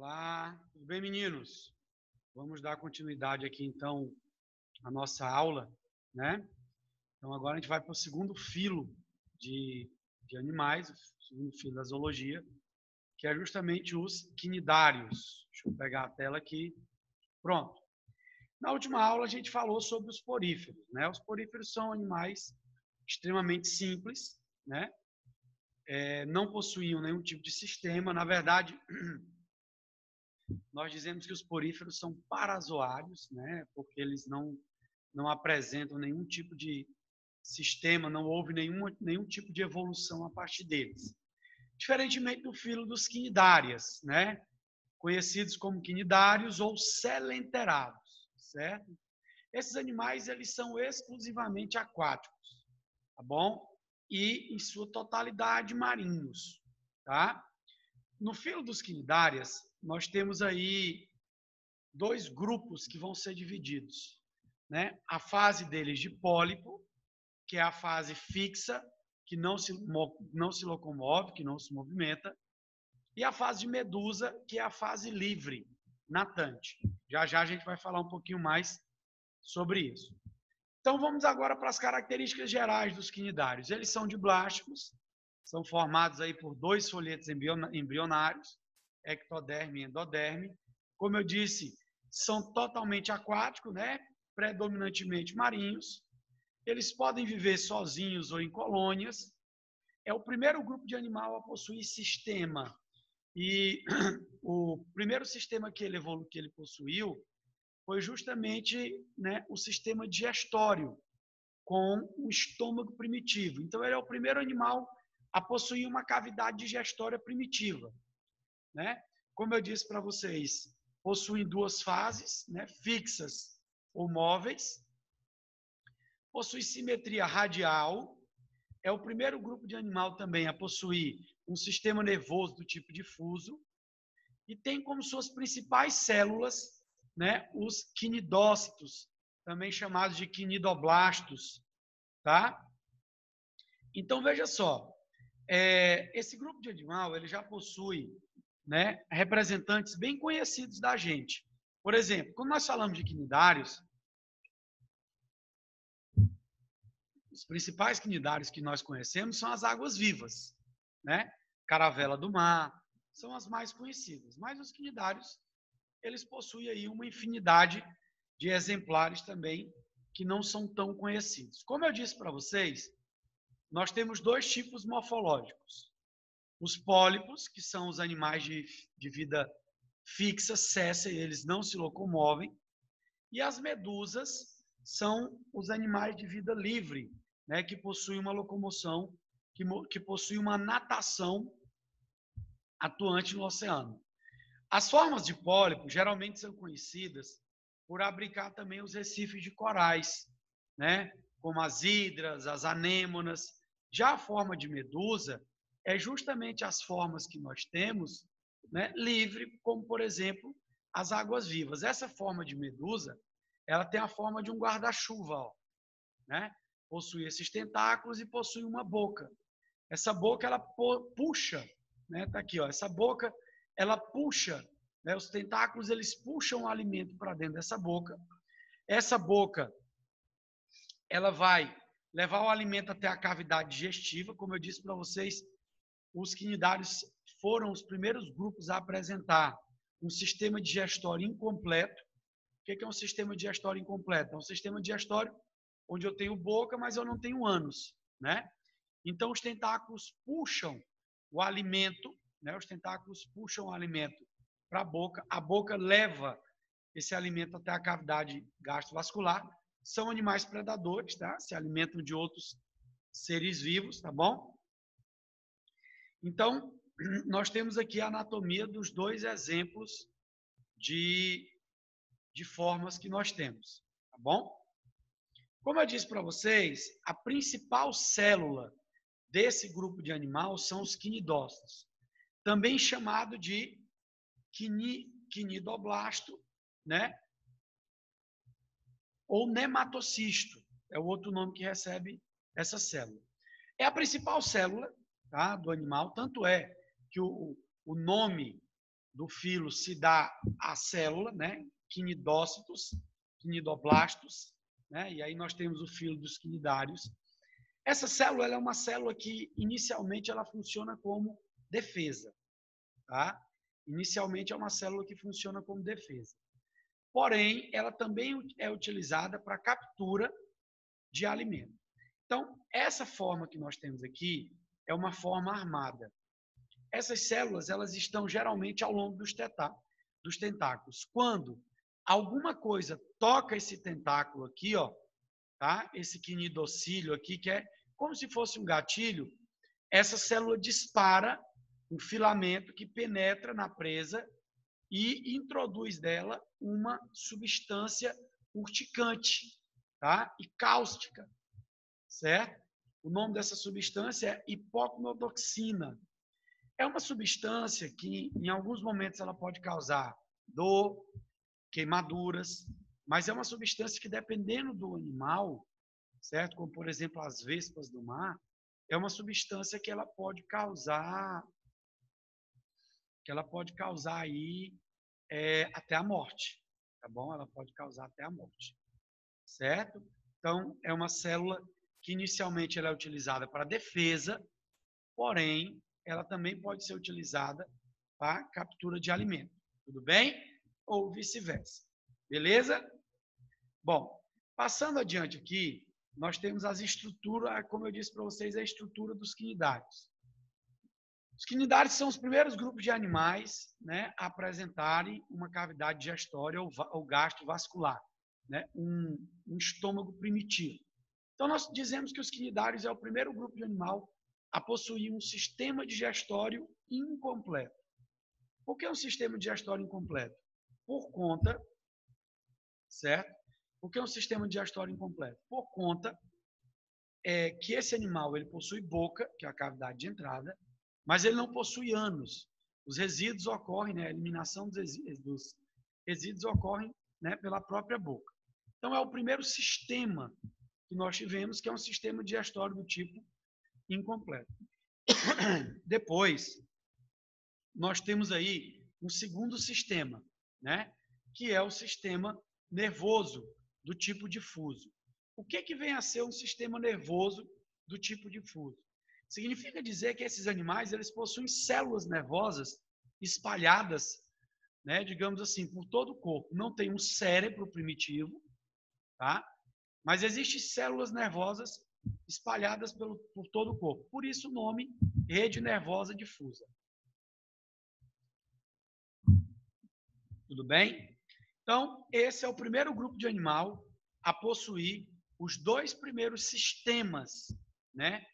Olá, tudo bem, meninos? Vamos dar continuidade aqui, então, à nossa aula, né? Então, agora a gente vai para o segundo filo de animais, o segundo filo da zoologia, que é justamente os quinidários. Deixa eu pegar a tela aqui. Pronto. Na última aula, a gente falou sobre os poríferos, né? Os poríferos são animais extremamente simples, né? Não possuíam nenhum tipo de sistema. Na verdade, nós dizemos que os poríferos são parazoários, né? Porque eles não apresentam nenhum tipo de sistema, não houve nenhum tipo de evolução a partir deles. Diferentemente do filo dos quinidárias, né? Conhecidos como quinidários ou selenterados, certo? Esses animais, eles são exclusivamente aquáticos, tá bom? E, em sua totalidade, marinhos, tá? No filo dos quinidárias, nós temos aí dois grupos que vão ser divididos, né? A fase deles de pólipo, que é a fase fixa, que não se locomove, que não se movimenta, e a fase de medusa, que é a fase livre, natante. Já já a gente vai falar um pouquinho mais sobre isso. Então vamos agora para as características gerais dos quinidários. Eles são diblásticos, são formados aí por dois folhetos embrionários, ectoderme e endoderme. Como eu disse, são totalmente aquáticos, né? Predominantemente marinhos. Eles podem viver sozinhos ou em colônias. É o primeiro grupo de animal a possuir sistema. E o primeiro sistema que ele possuiu foi justamente, né, o sistema digestório, com um estômago primitivo. Então, ele é o primeiro animal a possuir uma cavidade digestória primitiva, né? Como eu disse para vocês, possuem duas fases, né, fixas ou móveis, possui simetria radial, é o primeiro grupo de animal também a possuir um sistema nervoso do tipo difuso e tem como suas principais células, né, os quinidócitos, também chamados de quinidoblastos, tá? Então, veja só, esse grupo de animal ele já possui, né, representantes bem conhecidos da gente. Por exemplo, quando nós falamos de quinidários, os principais quinidários que nós conhecemos são as águas-vivas, né? Caravela do mar, são as mais conhecidas. Mas os quinidários, eles possuem aí uma infinidade de exemplares também que não são tão conhecidos. Como eu disse para vocês, nós temos dois tipos morfológicos. Os pólipos, que são os animais de vida fixa, séssil, eles não se locomovem. E as medusas são os animais de vida livre, né, que possuem uma locomoção, que possuem uma natação atuante no oceano. As formas de pólipo geralmente são conhecidas por abrigar também os recifes de corais, né, como as hidras, as anêmonas. Já a forma de medusa é justamente as formas que nós temos, né, livre, como, por exemplo, as águas-vivas. Essa forma de medusa, ela tem a forma de um guarda-chuva, né? Possui esses tentáculos e possui uma boca. Essa boca, ela puxa, né? Tá aqui, ó. Essa boca, ela puxa, né? Os tentáculos, eles puxam o alimento para dentro dessa boca. Essa boca, ela vai levar o alimento até a cavidade digestiva. Como eu disse para vocês, os quinidários foram os primeiros grupos a apresentar um sistema digestório incompleto. O que é um sistema digestório incompleto? É um sistema digestório onde eu tenho boca, mas eu não tenho ânus, né? Então, os tentáculos puxam o alimento, né? Os tentáculos puxam o alimento para a boca leva esse alimento até a cavidade gastrovascular. São animais predadores, tá? Se alimentam de outros seres vivos, tá bom? Então, nós temos aqui a anatomia dos dois exemplos de formas que nós temos, tá bom? Como eu disse para vocês, a principal célula desse grupo de animal são os quinidócitos, também chamado de quinidoblasto, né? Ou nematocisto, é o outro nome que recebe essa célula. É a principal célula, tá, do animal, tanto é que o nome do filo se dá a célula, né? Quinidócitos, quinidoblastos, né? E aí nós temos o filo dos quinidários. Essa célula ela é uma célula que, inicialmente, ela funciona como defesa, tá? Inicialmente, é uma célula que funciona como defesa. Porém, ela também é utilizada para captura de alimento. Então, essa forma que nós temos aqui é uma forma armada. Essas células, elas estão geralmente ao longo dos tentáculos. Quando alguma coisa toca esse tentáculo aqui, ó, tá? Esse quinidocílio aqui, que é como se fosse um gatilho, essa célula dispara um filamento que penetra na presa e introduz dela uma substância urticante, tá? E cáustica, certo? O nome dessa substância é hipocnotoxina. É uma substância que, em alguns momentos, ela pode causar dor, queimaduras, mas é uma substância que, dependendo do animal, certo? Como, por exemplo, as vespas do mar, é uma substância que ela pode causar aí até a morte, tá bom? Ela pode causar até a morte, certo? Então, é uma célula que inicialmente ela é utilizada para defesa, porém, ela também pode ser utilizada para captura de alimento, tudo bem? Ou vice-versa, beleza? Bom, passando adiante aqui, nós temos as estruturas, como eu disse para vocês, a estrutura dos quinidários. Os quinidários são os primeiros grupos de animais, né, a apresentarem uma cavidade digestória ou gasto vascular, né, um estômago primitivo. Então, nós dizemos que os quinidários é o primeiro grupo de animal a possuir um sistema digestório incompleto. Por que um sistema digestório incompleto? Por conta, certo? Por que um sistema digestório incompleto? Por conta que esse animal ele possui boca, que é a cavidade de entrada, mas ele não possui ânus. Os resíduos ocorrem, né, a eliminação dos resíduos ocorrem, né, pela própria boca. Então, é o primeiro sistema que nós tivemos, que é um sistema digestório do tipo incompleto. Depois, nós temos aí um segundo sistema, né, que é o sistema nervoso do tipo difuso. O que vem a ser um sistema nervoso do tipo difuso? Significa dizer que esses animais eles possuem células nervosas espalhadas, né, digamos assim, por todo o corpo. Não tem um cérebro primitivo, tá? Mas existem células nervosas espalhadas por todo o corpo. Por isso o nome rede nervosa difusa. Tudo bem? Então, esse é o primeiro grupo de animal a possuir os dois primeiros sistemas, né,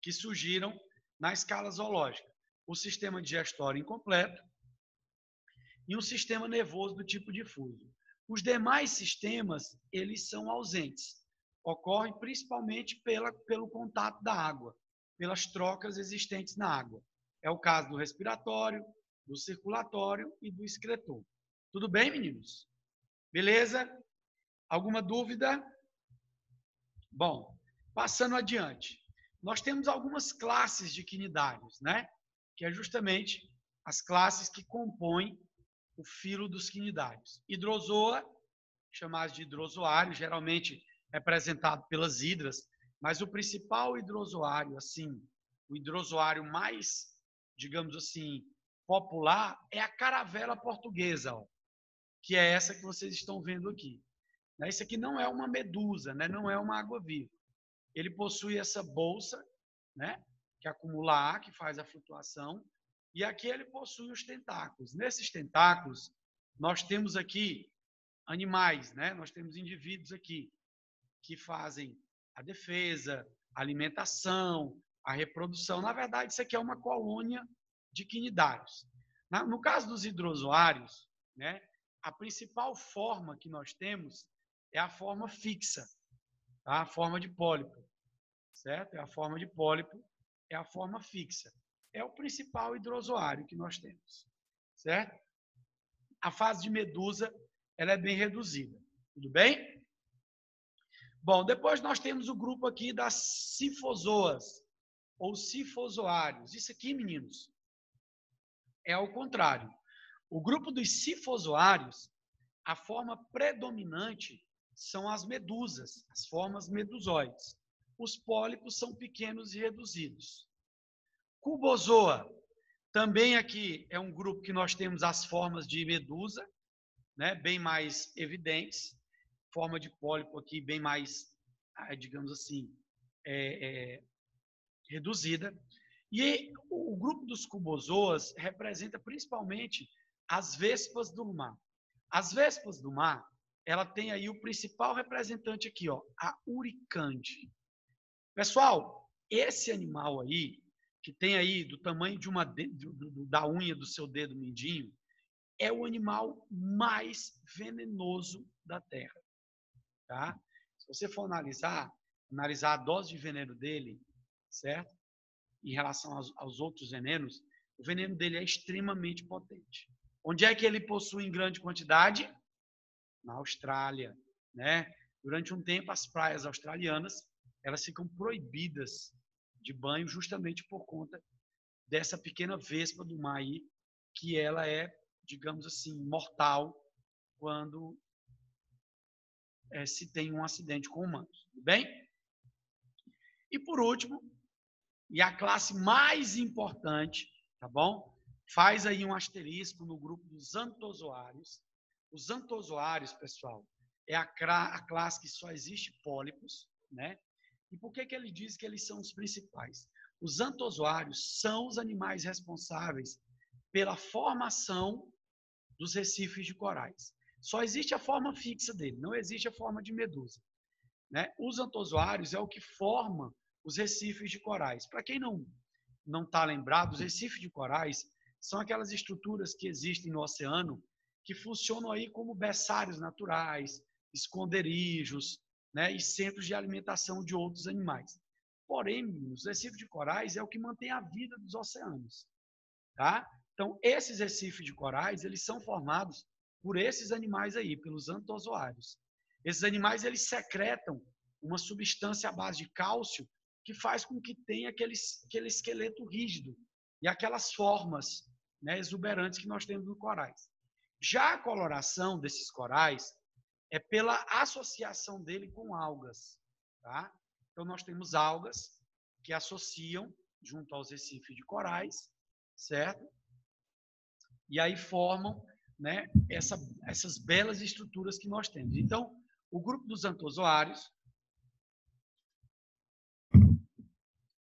que surgiram na escala zoológica. O sistema digestório incompleto e um sistema nervoso do tipo difuso. Os demais sistemas, eles são ausentes. Ocorrem principalmente pelo contato da água, pelas trocas existentes na água. É o caso do respiratório, do circulatório e do excretor. Tudo bem, meninos? Beleza? Alguma dúvida? Bom, passando adiante. Nós temos algumas classes de quinidários, né? Que é justamente as classes que compõem o filo dos quinidários. Hidrozoa, chamados de hidrozoário, geralmente representado pelas hidras, mas o principal hidrozoário, assim, o hidrozoário mais, digamos assim, popular é a caravela portuguesa, ó, que é essa que vocês estão vendo aqui. Isso aqui não é uma medusa, né? Não é uma água-viva. Ele possui essa bolsa, né, que acumula ar, que faz a flutuação, e aqui ele possui os tentáculos. Nesses tentáculos, nós temos aqui animais, né? Nós temos indivíduos aqui que fazem a defesa, a alimentação, a reprodução. Na verdade, isso aqui é uma colônia de quinidários. No caso dos hidrozoários, né, a principal forma que nós temos é a forma fixa, tá? A forma de pólipo, certo? É a forma de pólipo, é a forma fixa. É o principal hidrozoário que nós temos, certo? A fase de medusa, ela é bem reduzida, tudo bem? Bom, depois nós temos o grupo aqui das cifozoas, ou cifozoários. Isso aqui, meninos, é ao contrário. O grupo dos cifozoários, a forma predominante são as medusas, as formas medusoides. Os pólipos são pequenos e reduzidos. Cubozoa, também aqui é um grupo que nós temos as formas de medusa, né, bem mais evidentes, forma de pólipo aqui bem mais, digamos assim, reduzida. E o grupo dos cubozoas representa principalmente as vespas do mar. As vespas do mar, ela tem aí o principal representante aqui, ó, a uricande. Pessoal, esse animal aí, que tem aí do tamanho de da unha do seu dedo mindinho, é o animal mais venenoso da Terra. Tá? Se você for analisar a dose de veneno dele, certo? Em relação aos outros venenos, o veneno dele é extremamente potente. Onde é que ele possui em grande quantidade? Na Austrália, né? Durante um tempo, as praias australianas, elas ficam proibidas de banho justamente por conta dessa pequena vespa do mar aí, que ela é, digamos assim, mortal quando se tem um acidente com humanos. Tudo bem? E por último, e a classe mais importante, tá bom? Faz aí um asterisco no grupo dos antozoários. Os antozoários, pessoal, é a classe que só existe pólipos, né? E por que ele diz que eles são os principais? Os antozoários são os animais responsáveis pela formação dos recifes de corais. Só existe a forma fixa dele, não existe a forma de medusa, né? Os antozoários é o que forma os recifes de corais. Para quem não está lembrado, os recifes de corais são aquelas estruturas que existem no oceano que funcionam aí como berçários naturais, esconderijos, né, e centros de alimentação de outros animais. Porém, os recifes de corais é o que mantém a vida dos oceanos, tá? Então, esses recifes de corais, eles são formados por esses animais aí, pelos antozoários. Esses animais, eles secretam uma substância à base de cálcio que faz com que tenha aquele esqueleto rígido e aquelas formas, né, exuberantes que nós temos nos corais. Já a coloração desses corais é pela associação dele com algas. Tá? Então, nós temos algas que associam junto aos recifes de corais, certo? E aí formam, né, essas belas estruturas que nós temos. Então, o grupo dos antozoários,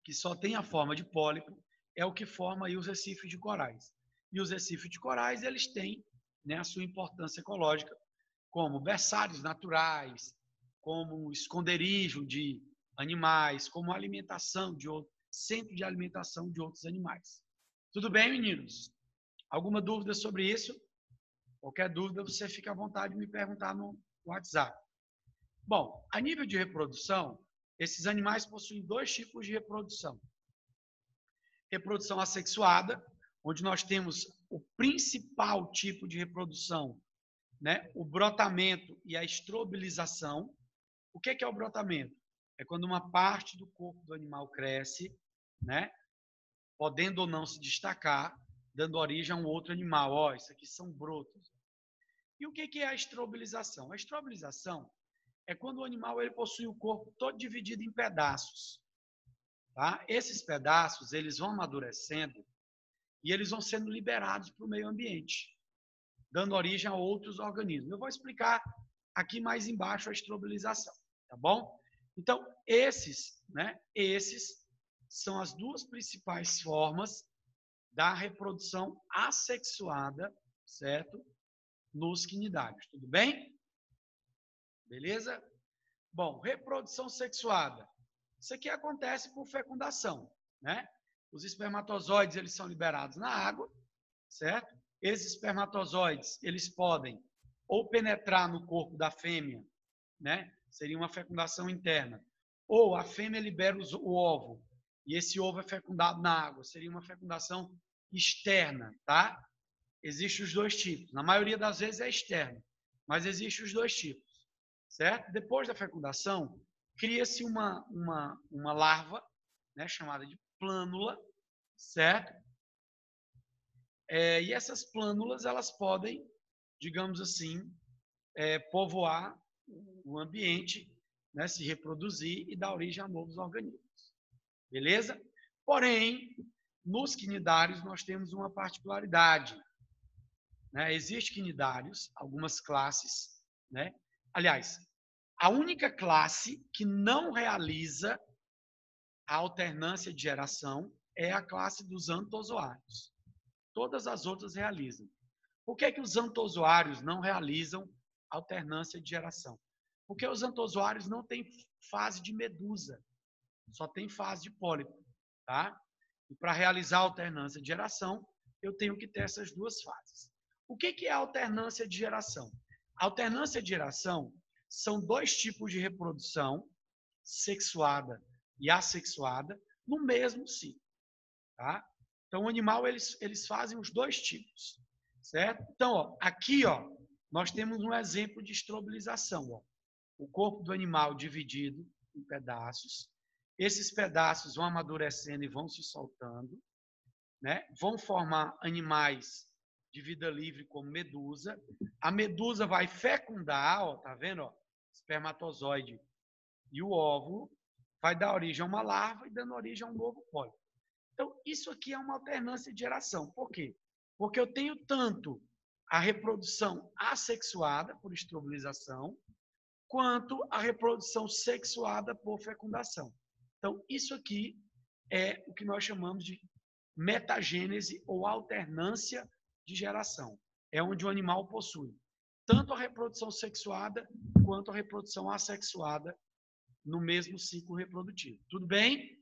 que só tem a forma de pólipo, é o que forma aí os recifes de corais. E os recifes de corais, eles têm, né, a sua importância ecológica como berçários naturais, como esconderijo de animais, como alimentação de outros, centro de alimentação de outros animais. Tudo bem, meninos? Alguma dúvida sobre isso? Qualquer dúvida, você fica à vontade de me perguntar no WhatsApp. Bom, a nível de reprodução, esses animais possuem dois tipos de reprodução. Reprodução assexuada, onde nós temos o principal tipo de reprodução, né? O brotamento e a estrobilização. O que é o brotamento? É quando uma parte do corpo do animal cresce, né? Podendo ou não se destacar, dando origem a um outro animal. Ó, isso aqui são brotos. E o que é a estrobilização? A estrobilização é quando o animal ele possui o corpo todo dividido em pedaços. Tá? Esses pedaços eles vão amadurecendo e eles vão sendo liberados para o meio ambiente, dando origem a outros organismos. Eu vou explicar aqui mais embaixo a estrobilização, tá bom? Então, esses são as duas principais formas da reprodução assexuada, certo? Nos quinidários, tudo bem? Beleza? Bom, reprodução sexuada. Isso aqui acontece por fecundação, né? Os espermatozoides, eles são liberados na água, certo? Esses espermatozoides, eles podem ou penetrar no corpo da fêmea, né? Seria uma fecundação interna. Ou a fêmea libera o ovo e esse ovo é fecundado na água. Seria uma fecundação externa, tá? Existem os dois tipos. Na maioria das vezes é externa, mas existem os dois tipos, certo? Depois da fecundação, cria-se uma larva, né, chamada de plânula, certo? E essas plânulas, elas podem, digamos assim, povoar o ambiente, né, se reproduzir e dar origem a novos organismos. Beleza? Porém, nos quinidários nós temos uma particularidade. Né? Existem quinidários, algumas classes, né? Aliás, a única classe que não realiza a alternância de geração é a classe dos antozoários. Todas as outras realizam. Por que os antozoários não realizam alternância de geração? Porque os antozoários não têm fase de medusa, só tem fase de pólipo, tá? E para realizar a alternância de geração, eu tenho que ter essas duas fases. O que é a alternância de geração? A alternância de geração são dois tipos de reprodução, sexuada e assexuada, no mesmo ciclo, tá? Então, o animal, eles fazem os dois tipos, certo? Então, aqui, nós temos um exemplo de estrobilização, o corpo do animal dividido em pedaços. Esses pedaços vão amadurecendo e vão se soltando, né? Vão formar animais de vida livre como medusa. A medusa vai fecundar, tá vendo? Espermatozoide e o óvulo, vai dar origem a uma larva e dando origem a um novo pólipo. Então, isso aqui é uma alternância de geração. Por quê? Porque eu tenho tanto a reprodução assexuada por estrobilização, quanto a reprodução sexuada por fecundação. Então, isso aqui é o que nós chamamos de metagênese ou alternância de geração. É onde o animal possui tanto a reprodução sexuada quanto a reprodução assexuada no mesmo ciclo reprodutivo. Tudo bem?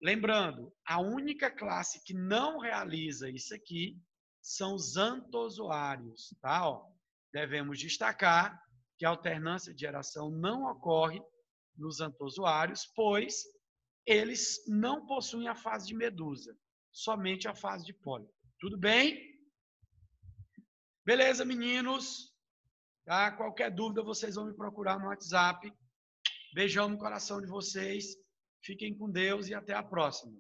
Lembrando, a única classe que não realiza isso aqui são os antozoários, tá? Devemos destacar que a alternância de geração não ocorre nos antozoários, pois eles não possuem a fase de medusa, somente a fase de pólipo. Tudo bem? Beleza, meninos? Tá? Qualquer dúvida, vocês vão me procurar no WhatsApp. Beijão no coração de vocês. Fiquem com Deus e até a próxima.